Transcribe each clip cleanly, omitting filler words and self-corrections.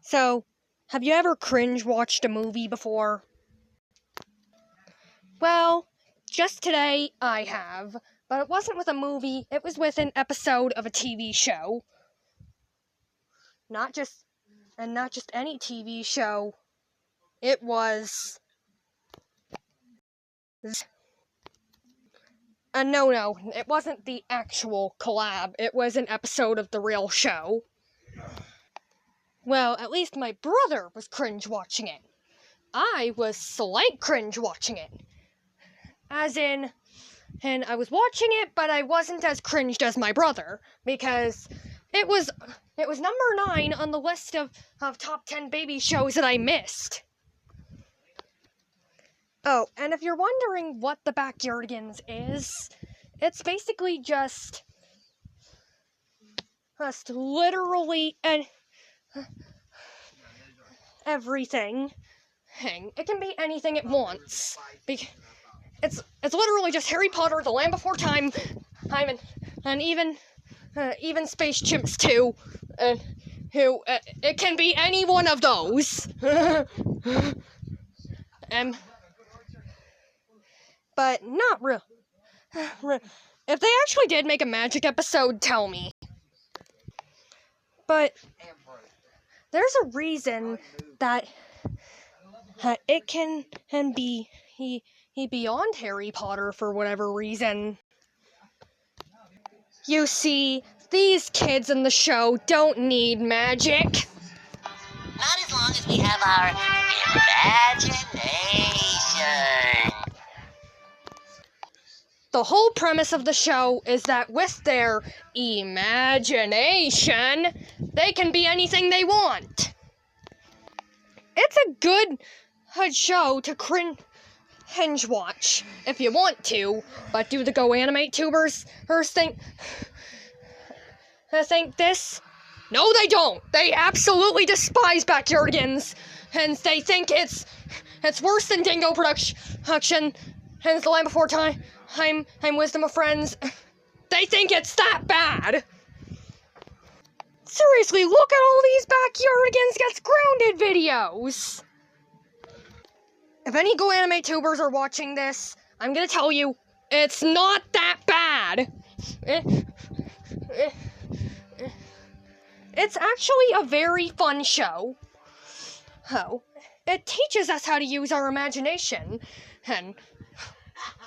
So, have you ever cringe-watched a movie before? Well, just today I have, but it wasn't with a movie, it was with an episode of a TV show. Not just any TV show. It was... no, it wasn't the actual collab. It was an episode of the real show. Well, at least my brother was cringe watching it. I was slight cringe watching it. As in, and I was watching it, but I wasn't as cringed as my brother, because it was number 9 on the list of top 10 baby shows that I missed. Oh, and if you're wondering what the Backyardigans is, it's basically just literally everything. It can be anything it wants. It's literally just Harry Potter, The Land Before Time, and even Space Chimps too. It can be any one of those. But not real. If they actually did make a magic episode, tell me. But there's a reason that it can be beyond Harry Potter for whatever reason. You see, these kids in the show don't need magic. Not as long as we have our imagination. The whole premise of the show is that with their imagination, they can be anything they want. It's a good show to cringe watch if you want to, but do the Go Animate tubers think this? No, they don't. They absolutely despise Backyardigans, and they think it's worse than Dingo Production and The Land Before Time. I'm Wisdom of Friends. They think it's that bad. Seriously, look at all these Backyardigans Gets Grounded videos. If any Go Animate tubers are watching this, I'm gonna tell you, it's not that bad. It's actually a very fun show. Oh, it teaches us how to use our imagination, and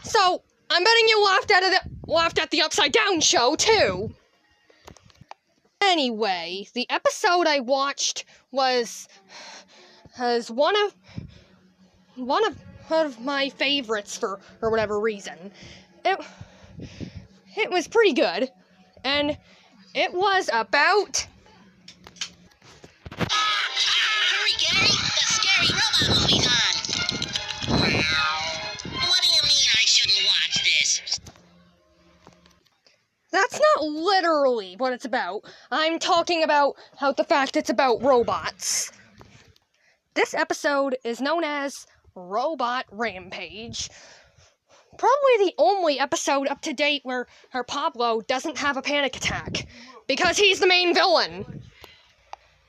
so I'm betting you laughed at the Upside Down show too. Anyway, the episode I watched was one of my favorites for whatever reason. It was pretty good, and it was about... Hurry, Gary! The scary robot movie's on! What do you mean I shouldn't watch this? That's not literally what it's about. I'm talking about how the fact it's about robots. This episode is known as Robot Rampage. Probably the only episode up to date where Pablo doesn't have a panic attack, because he's the main villain.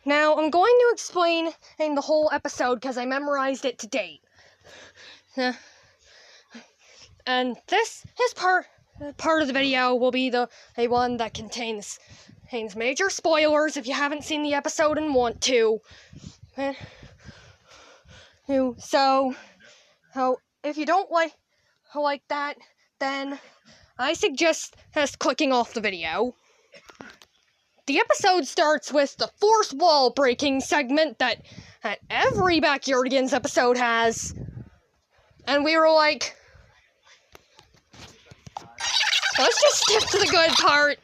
Now, I'm going to explain the whole episode because I memorized it to date. And this part of the video will be the one that contains major spoilers if you haven't seen the episode and want to. So, if you don't like that, then I suggest clicking off the video. The episode starts with the fourth wall breaking segment that every Backyardigans episode has. And we were like, let's just skip to the good part.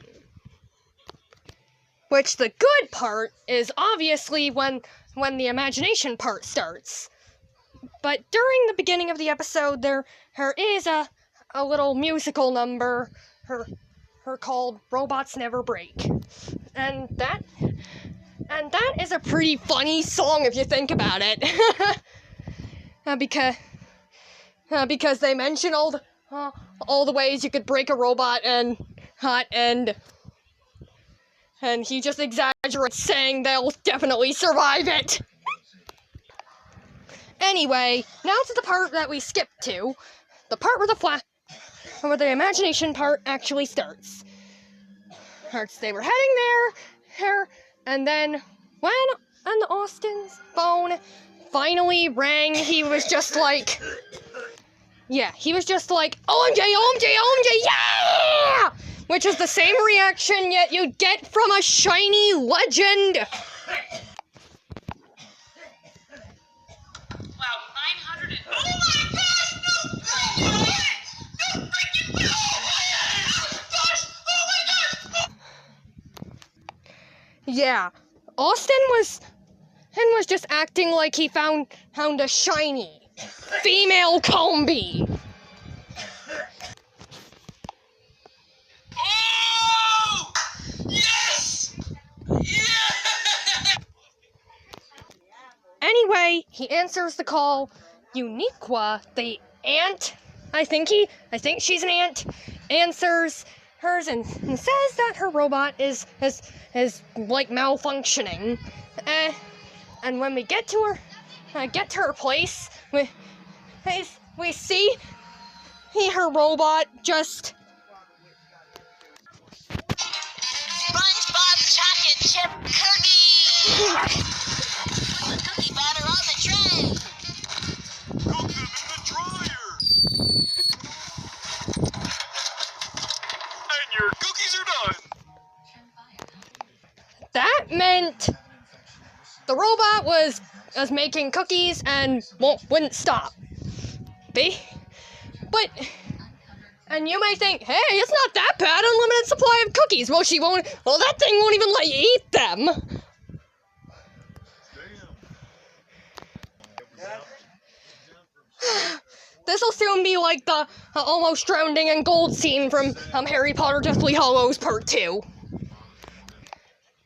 Which the good part is obviously when the imagination part starts. But during the beginning of the episode, there is a little musical number, her called Robots Never Break. And that is a pretty funny song if you think about it. Because they mention all the ways you could break a robot and and he just exaggerates, saying they'll definitely survive it. Anyway, now to the part that we skipped to, the part where the imagination part actually starts. They were heading there, and then when Austin's phone finally rang, he was just like, OMG, OMG, OMG, yeah! Which is the same reaction yet you'd get from a shiny legend. Wow, 900 and... Oh my gosh, no freaking way! No freaking way! Oh my gosh! Oh my gosh! Yeah, Austin was just acting like he found a shiny female combi. Oh! Yes! Yeah! Anyway, he answers the call. Uniqua, the ant, I think she's an ant, answers hers and says that her robot is like malfunctioning. And when we get to her place, we see her robot just... SpongeBob chocolate chip cookie! Put the cookie batter on the tray! Cook them in the dryer! And your cookies are done! That meant the robot was making cookies and wouldn't stop. But, and you may think, hey, it's not that bad, unlimited supply of cookies. Well, that thing won't even let you eat them. This'll soon be like the almost drowning in gold scene from Harry Potter Deathly Hallows Part 2.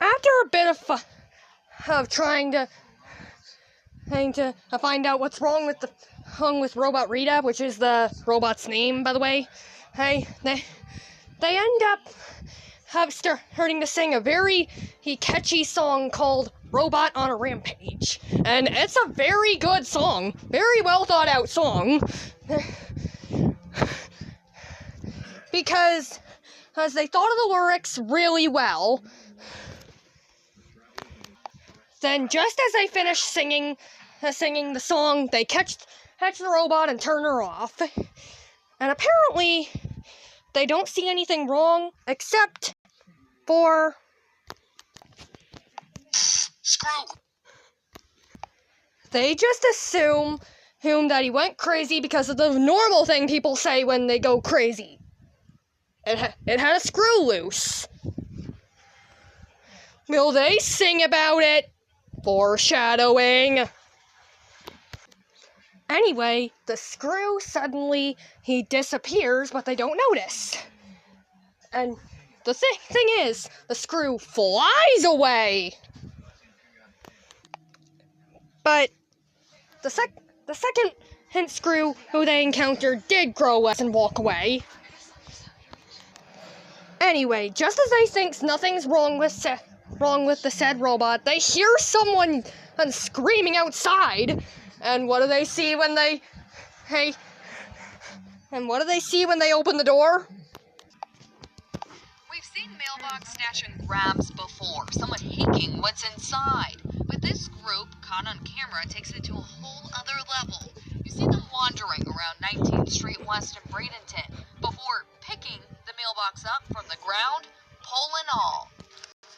After a bit of trying to find out what's wrong with Robot Rita, which is the robot's name, by the way, they end up starting to sing a very catchy song called Robot on a Rampage. And it's a very good song, very well thought out song, because they thought of the lyrics really well. Then, just as they finish singing the song, they catch the robot and turn her off. And apparently, they don't see anything wrong, except for... Screw! They just assume that he went crazy because of the normal thing people say when they go crazy. It had a screw loose. Will they sing about it? Foreshadowing. Anyway, the screw suddenly, he disappears, but they don't notice. And the thing is, the screw flies away. But the second hint screw who they encountered did grow less and walk away. Anyway, just as they think nothing's wrong with the said robot, they hear someone screaming outside. And what do they see when they open the door? We've seen mailbox snatch and grabs before, someone taking what's inside. But this group, caught on camera, takes it to a whole other level. You see them wandering around 19th Street West in Bradenton before picking the mailbox up from the ground, pole and all.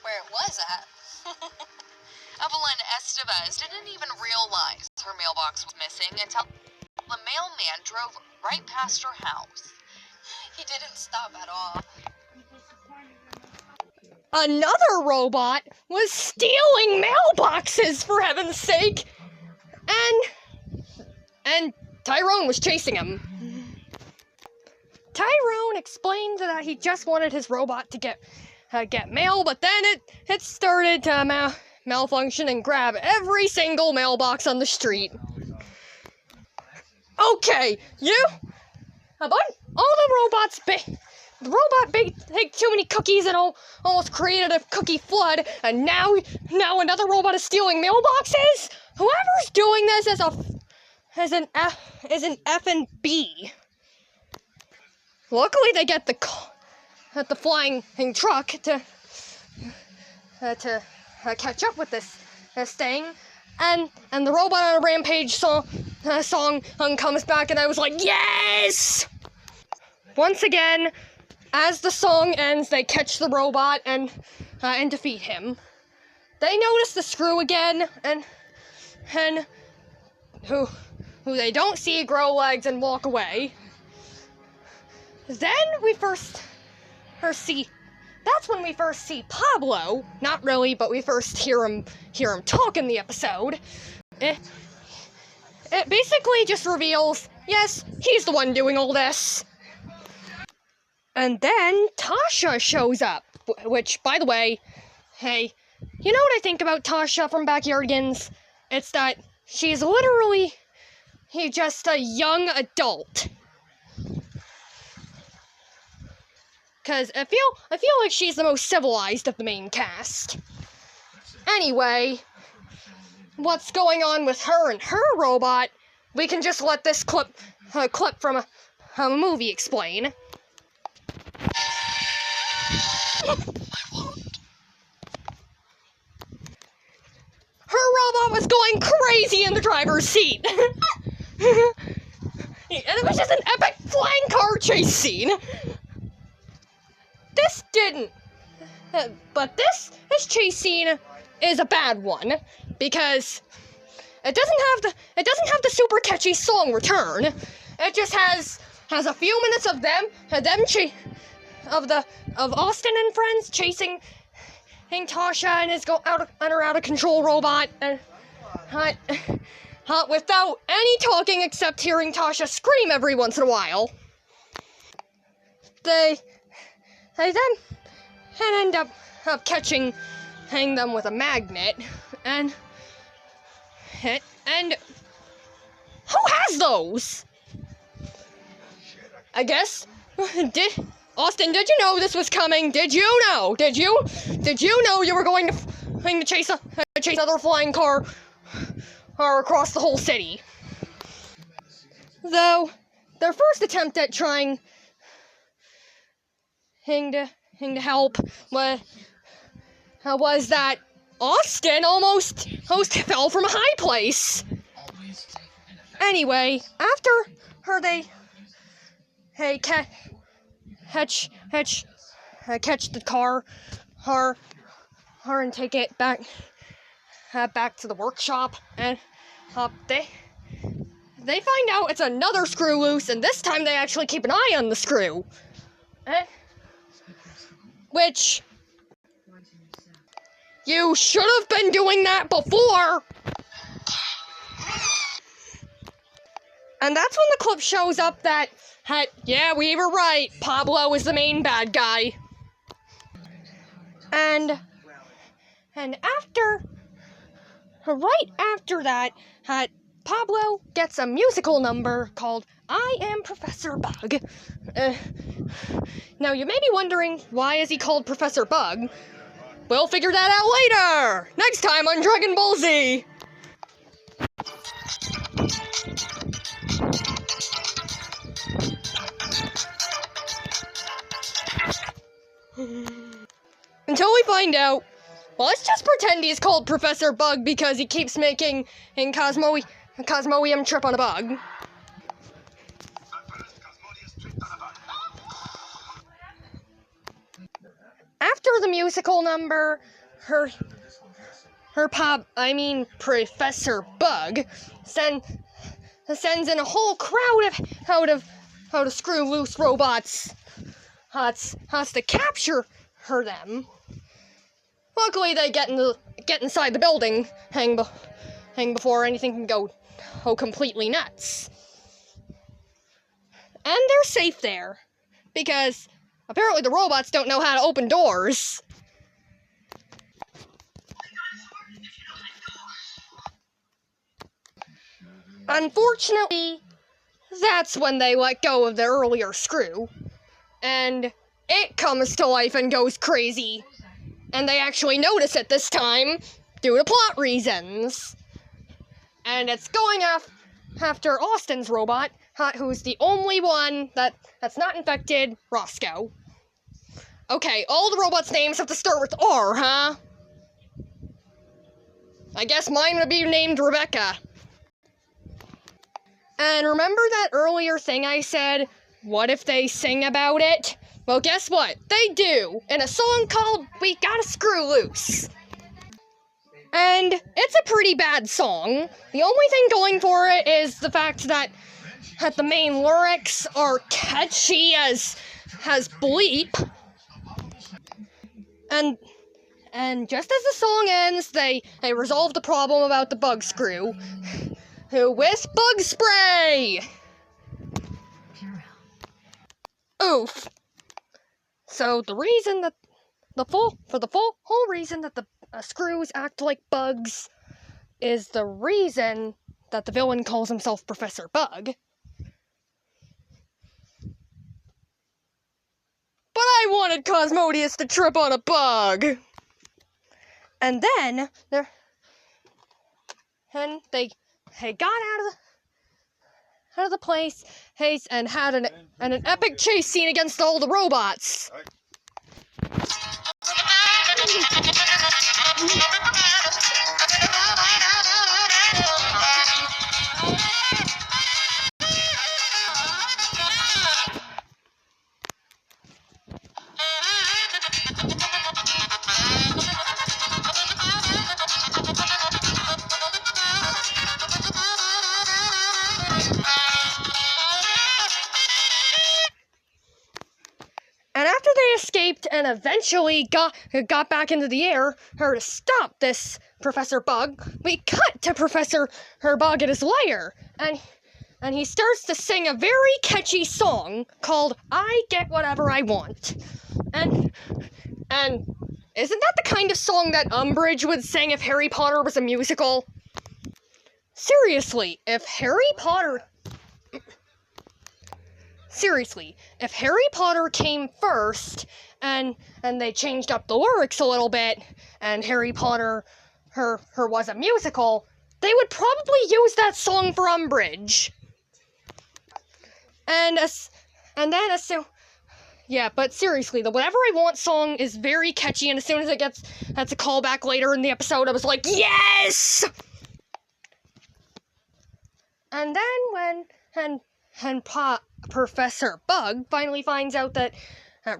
Where it was at. Evelyn Estevez didn't even realize her mailbox was missing until the mailman drove right past her house. He didn't stop at all. Another robot was stealing mailboxes, for heaven's sake, and Tyrone was chasing him. Tyrone explained that he just wanted his robot to get mail, but then it started to malfunction and grab every single mailbox on the street. Okay, all the robots the robot ate too many cookies and almost created a cookie flood, and now another robot is stealing mailboxes? Whoever's doing this is an F and B. Luckily, they get the flying truck to catch up with this thing, and the Robot on a Rampage song comes back, and I was like, yes! Once again, as the song ends, they catch the robot and defeat him. They notice the Screw again, and who they don't see grow legs and walk away. Then we first see. That's when we first see Pablo. Not really, but we first hear him talk in the episode. It basically just reveals, yes, he's the one doing all this. And then Tasha shows up, which, by the way, hey, you know what I think about Tasha from Backyardigans? It's that she's literally just a young adult. Cause I feel like she's the most civilized of the main cast. Anyway, what's going on with her and her robot? We can just let this clip from a movie explain. Her robot was going crazy in the driver's seat. And it was just an epic flying car chase scene. This didn't. But this chase scene is a bad one because it doesn't have the super catchy song Return. It just has a few minutes of Austin and friends chasing Tasha and his out of control robot, and without any talking except hearing Tasha scream every once in a while. They then end up catching them with a magnet, and who has those? I guess Austin, did you know this was coming? Did you know you were going to chase another flying car across the whole city? Though their first attempt at trying to help was that Austin almost fell from a high place. Anyway, after they catch the car, her and take it back to the workshop, and they find out it's another screw loose, and this time they actually keep an eye on the screw. Which, you should have been doing that before! And that's when the clip shows up that, yeah, we were right, Pablo is the main bad guy. And right after that, Pablo gets a musical number called I Am Professor Bug. Now, you may be wondering, why is he called Professor Bug? We'll figure that out later! Next time on Dragon Ball Z! Until we find out, well, let's just pretend he's called Professor Bug because he keeps making Cosmoium trip on a bug. After the musical number, Professor Bug sends in a whole crowd of screw loose robots has to capture them. Luckily, they get inside the building hang before anything can go completely nuts. And they're safe there because apparently the robots don't know how to open doors. Unfortunately, that's when they let go of the earlier screw. And it comes to life and goes crazy. And they actually notice it this time, due to plot reasons. And it's going after Austin's robot, who's the only one that's not infected, Roscoe. Okay, all the robots' names have to start with R, huh? I guess mine would be named Rebecca. And remember that earlier thing I said, what if they sing about it? Well, guess what? They do, in a song called We Gotta Screw Loose. And it's a pretty bad song. The only thing going for it is the fact that the main lyrics are catchy as bleep. And just as the song ends, they resolve the problem about the bug screw with bug spray. Oof. So the reason that the whole reason that the screws act like bugs is the reason that the villain calls himself Professor Bug. But I wanted Cosmodius to trip on a bug. And then they got out of the place and had an epic chase scene against all the robots. And after they escaped and eventually got back into the air, to stop this Professor Bug, we cut to Professor Bug at his lair, and he starts to sing a very catchy song called I Get Whatever I Want. And isn't that the kind of song that Umbridge would sing if Harry Potter was a musical? Seriously, if Harry Potter came first and they changed up the lyrics a little bit and Harry Potter was a musical, they would probably use that song for Umbridge. But seriously, the Whatever I Want song is very catchy, and as soon as it that's a callback later in the episode, I was like, yes! And then when Professor Bug finally finds out that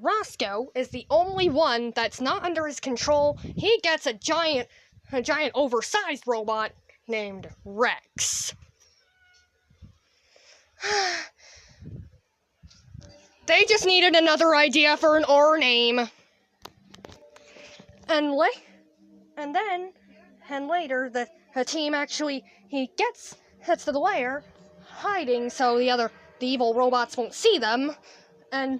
Roscoe is the only one that's not under his control, he gets a giant oversized robot named Rex. They just needed another idea for an R name. And later, the team actually, gets to the lair, hiding so the evil robots won't see them, and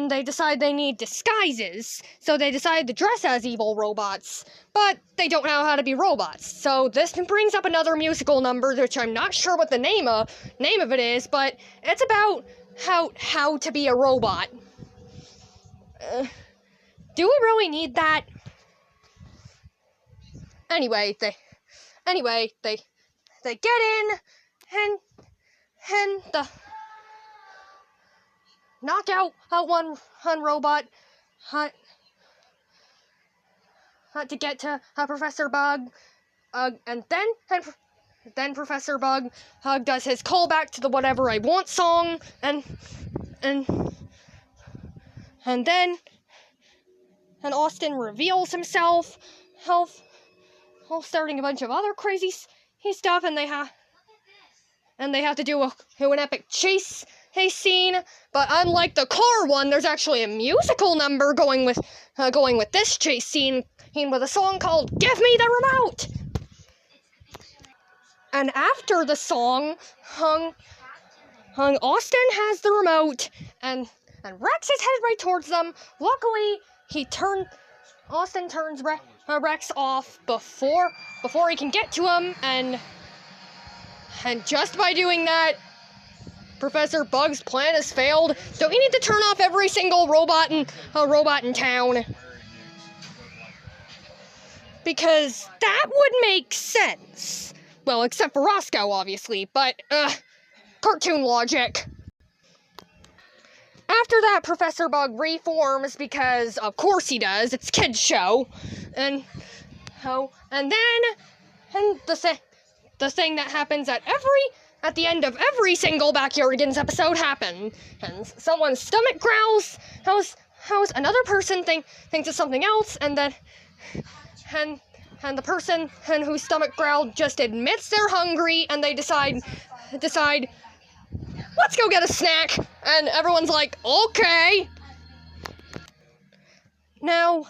they decide they need disguises, so they decide to dress as evil robots, but they don't know how to be robots. So this brings up another musical number, which I'm not sure what the name of it is, but it's about how to be a robot. Do we really need that? Anyway, they get in and the knock out one robot to get to Professor Bug, and then Professor Bug does his callback to the Whatever I Want song, and then Austin reveals himself, starting a bunch of other crazy stuff, and they have to do an epic chase scene. But unlike the car one, there's actually a musical number going with this chase scene with a song called "Give Me the Remote." And after the song, Austin has the remote, and Rex is headed right towards them. Luckily, Austin turns Rex off before he can get to him, and just by doing that, Professor Bug's plan has failed, so we need to turn off every single robot in town. Because that would make sense. Well, except for Roscoe, obviously, but, cartoon logic. After that, Professor Bug reforms because, of course he does, it's kids' show. And the thing that happens at the end of every single Backyardigans episode happen. And someone's stomach growls, how's another person thinks of something else, and then the person whose stomach growled just admits they're hungry, and they decide, let's go get a snack, and everyone's like, okay. Now,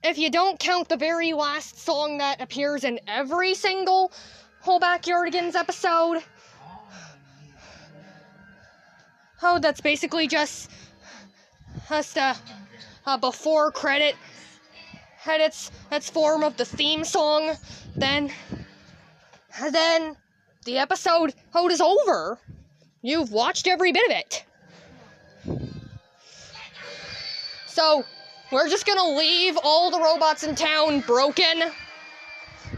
if you don't count the very last song that appears in every single whole Backyardigans episode, that's basically just a before credit had its form of the theme song, then the episode is over. You've watched every bit of it. So, we're just gonna leave all the robots in town broken?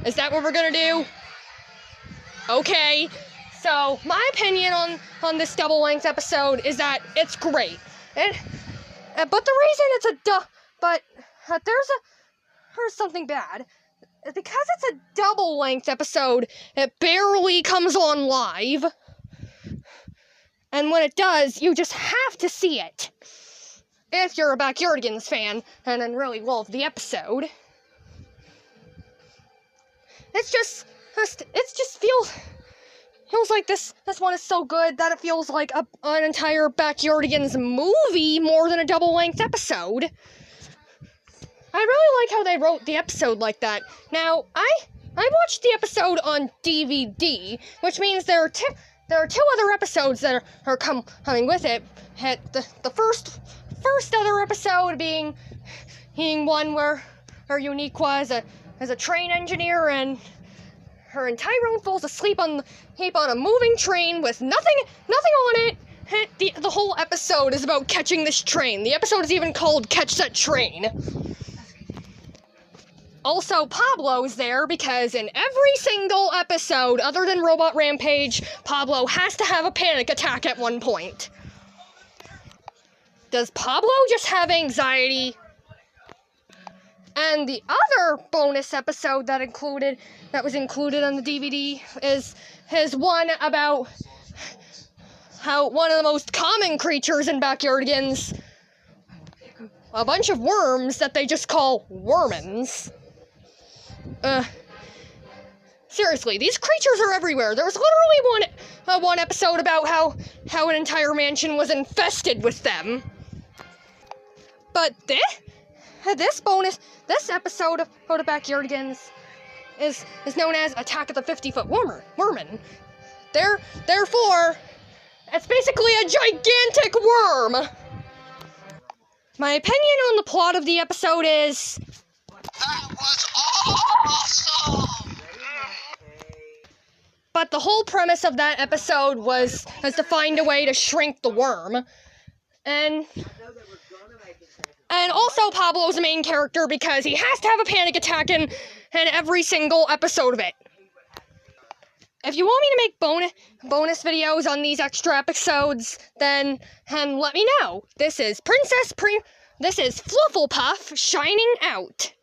Is that what we're gonna do? Okay. So, my opinion on this double-length episode is that it's great. But the reason there's something bad. Because it's a double-length episode, it barely comes on live. And when it does, you just have to see it. If you're a Backyardigans fan and really love the episode. It just feels like this one is so good that it feels like an entire Backyardigans movie more than a double-length episode. I really like how they wrote the episode like that. Now, I watched the episode on DVD, which means there are two other episodes that are coming with it. The first other episode being one where Uniqua is a train engineer, and her and Tyrone falls asleep on a moving train with nothing on it. The whole episode is about catching this train. The episode is even called Catch That Train. Also, Pablo's there because in every single episode, other than Robot Rampage, Pablo has to have a panic attack at one point. Does Pablo just have anxiety? And the other bonus episode that was included on the DVD is his one about how one of the most common creatures in Backyardigans, a bunch of worms that they just call wormins. Seriously, these creatures are everywhere. There was literally one episode about how an entire mansion was infested with them. But this episode of Backyardigans is known as Attack of the 50-Foot Wormin. Therefore, it's basically a gigantic worm. My opinion on the plot of the episode is... That was awesome! But the whole premise of that episode was to find a way to shrink the worm. And also Pablo's the main character because he has to have a panic attack in every single episode of it. If you want me to make bonus videos on these extra episodes, then let me know. This is Flufflepuff shining out.